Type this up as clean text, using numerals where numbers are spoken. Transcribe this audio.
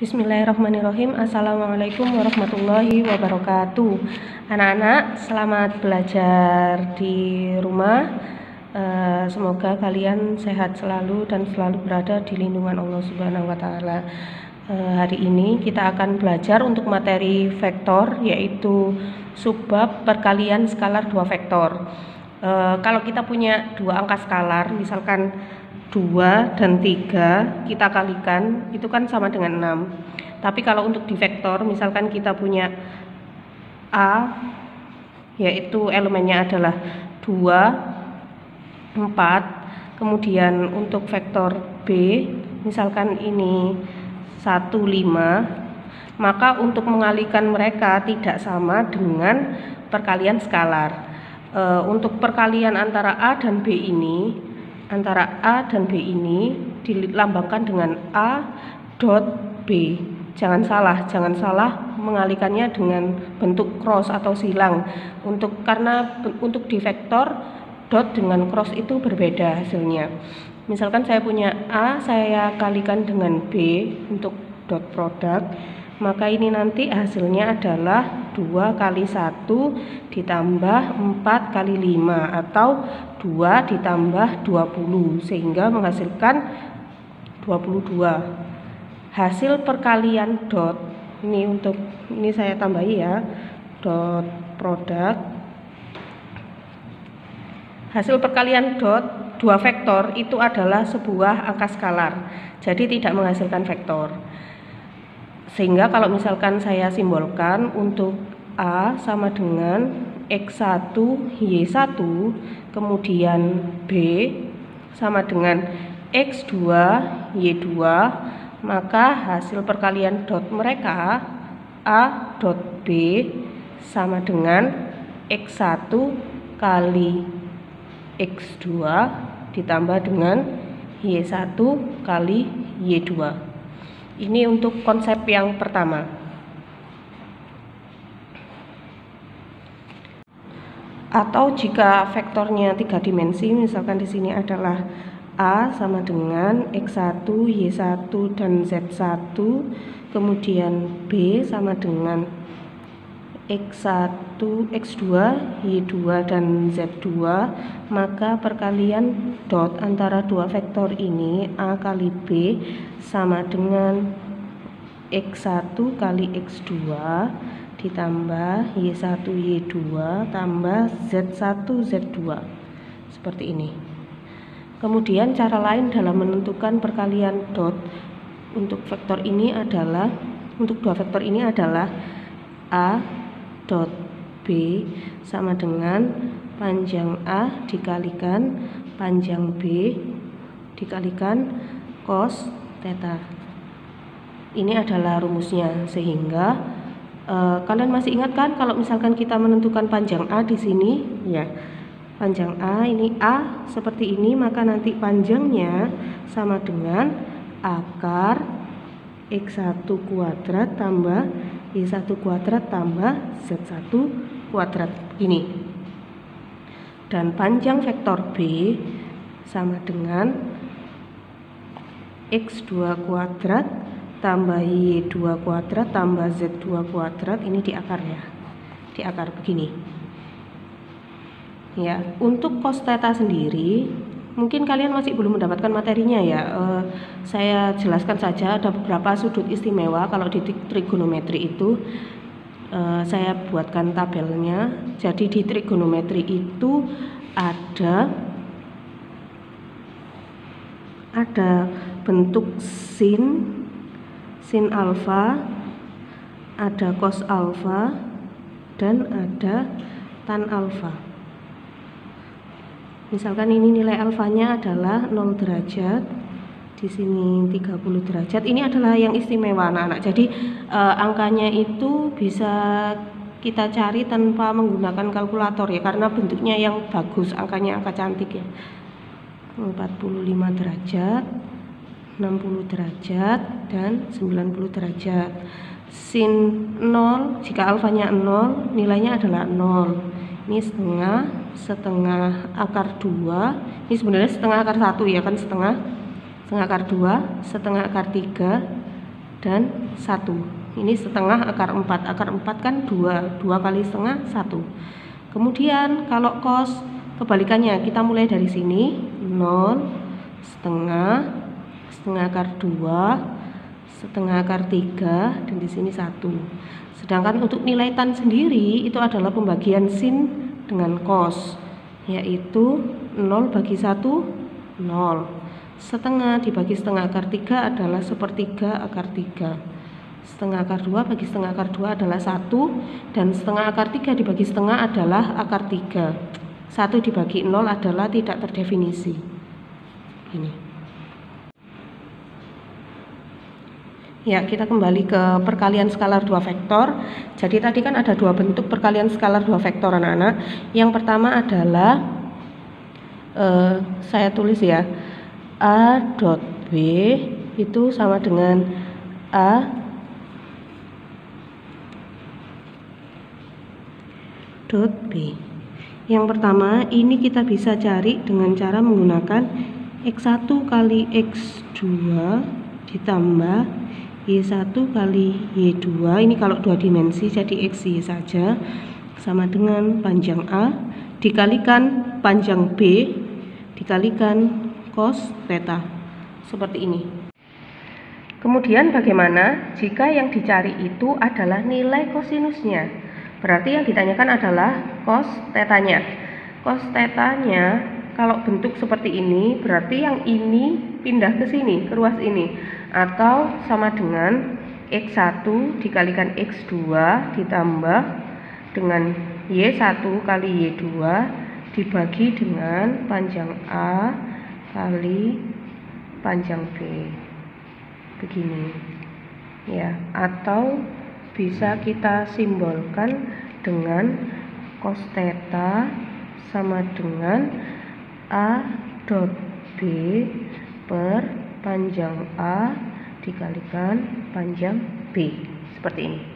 Bismillahirrahmanirrahim. Assalamualaikum warahmatullahi wabarakatuh. Anak-anak, selamat belajar di rumah. Semoga kalian sehat selalu dan selalu berada di lindungan Allah Subhanahu wa Ta'ala. Hari ini kita akan belajar untuk materi vektor, yaitu subbab perkalian skalar 2 vektor. Kalau kita punya dua angka skalar, misalkan 2 dan 3 kita kalikan, itu kan sama dengan 6. Tapi kalau untuk di vektor, misalkan kita punya A, yaitu elemennya adalah 2, 4. Kemudian untuk vektor B, misalkan ini 1, 5. Maka untuk mengalihkan mereka tidak sama dengan perkalian skalar. Untuk perkalian antara A dan B ini, dilambangkan dengan A dot B. Jangan salah mengalihkannya dengan bentuk cross atau silang. Karena untuk di vektor dot dengan cross itu berbeda hasilnya. Misalkan saya punya A, saya kalikan dengan B untuk dot produk, maka ini nanti hasilnya adalah 2 kali 1 ditambah 4 kali 5 atau 2 ditambah 20 sehingga menghasilkan 22. Hasil perkalian dot ini saya tambahi ya, dot produk. Hasil perkalian dot 2 vektor itu adalah sebuah angka skalar, jadi tidak menghasilkan vektor. Sehingga kalau misalkan saya simbolkan untuk A sama dengan X1 Y1, kemudian B sama dengan X2 Y2, maka hasil perkalian dot mereka A dot B sama dengan X1 kali X2 ditambah dengan Y1 kali Y2. Ini untuk konsep yang pertama. Atau jika vektornya 3 dimensi, misalkan di sini adalah A sama dengan X1, Y1 dan Z1, kemudian B sama dengan X1, X2, Y2 dan Z2, maka perkalian dot antara dua vektor ini A kali B sama dengan X1 kali X2 ditambah Y1 Y2 tambah Z1 Z2, seperti ini. Kemudian cara lain dalam menentukan perkalian dot untuk vektor ini adalah, untuk dua vektor ini adalah A dot B sama dengan panjang A dikalikan panjang B dikalikan cos theta. Ini adalah rumusnya, sehingga kalian masih ingat kan kalau misalkan kita menentukan panjang A di sini ya. Panjang A ini A seperti ini, maka nanti panjangnya sama dengan akar X1 kuadrat tambah Y1 kuadrat tambah Z1 kuadrat begini. Dan panjang vektor B sama dengan X2 kuadrat tambah Y2 kuadrat tambah Z2 kuadrat, ini di akarnya. Di akar begini. Ya, untuk cos theta sendiri mungkin kalian masih belum mendapatkan materinya ya. Saya jelaskan saja, ada beberapa sudut istimewa kalau di trigonometri itu. Saya buatkan tabelnya. Jadi di trigonometri itu ada bentuk sin alfa, ada cos alfa, dan ada tan alfa. Misalkan ini nilai alfanya adalah 0 derajat, di sini 30 derajat. Ini adalah yang istimewa anak-anak. Jadi angkanya itu bisa kita cari tanpa menggunakan kalkulator ya, karena bentuknya yang bagus, angkanya angka cantik ya. 45 derajat, 60 derajat, dan 90 derajat. Sin 0, jika alfanya 0, nilainya adalah 0. Ini setengah akar 2. Ini sebenarnya setengah akar 1 ya kan, setengah akar 2, setengah akar 3, dan 1. Ini setengah akar 4. Akar 4 kan 2. 2 kali setengah 1. Kemudian kalau cos kebalikannya, kita mulai dari sini 0, setengah, setengah akar 2, setengah akar 3, dan di sini 1. Sedangkan untuk nilai tan sendiri itu adalah pembagian sin dengan cos, yaitu 0 bagi 1, 0. Setengah dibagi setengah akar 3 adalah sepertiga akar 3. Setengah akar 2 bagi setengah akar 2 adalah 1. Dan setengah akar 3 dibagi setengah adalah akar 3. 1 dibagi 0 adalah tidak terdefinisi. Ini. Ya, kita kembali ke perkalian skalar 2 vektor. Jadi tadi kan ada 2 bentuk perkalian skalar 2 vektor anak-anak. Yang pertama adalah saya tulis ya, A dot B itu sama dengan A dot B. Yang pertama ini kita bisa cari dengan cara menggunakan X1 kali X2 ditambah Y1 kali Y2. Ini kalau 2 dimensi jadi XY saja, sama dengan panjang A dikalikan panjang B dikalikan cos theta. Seperti ini. Kemudian bagaimana jika yang dicari itu adalah nilai kosinusnya? Berarti yang ditanyakan adalah cos tetanya. Cos tetanya kalau bentuk seperti ini berarti yang ini pindah ke sini, ke ruas ini, atau sama dengan X1 dikalikan X2 ditambah dengan Y1 kali Y2 dibagi dengan panjang A kali panjang B. Begini ya, atau bisa kita simbolkan dengan cos theta sama dengan A dot B per panjang A dikalikan panjang B. Seperti ini.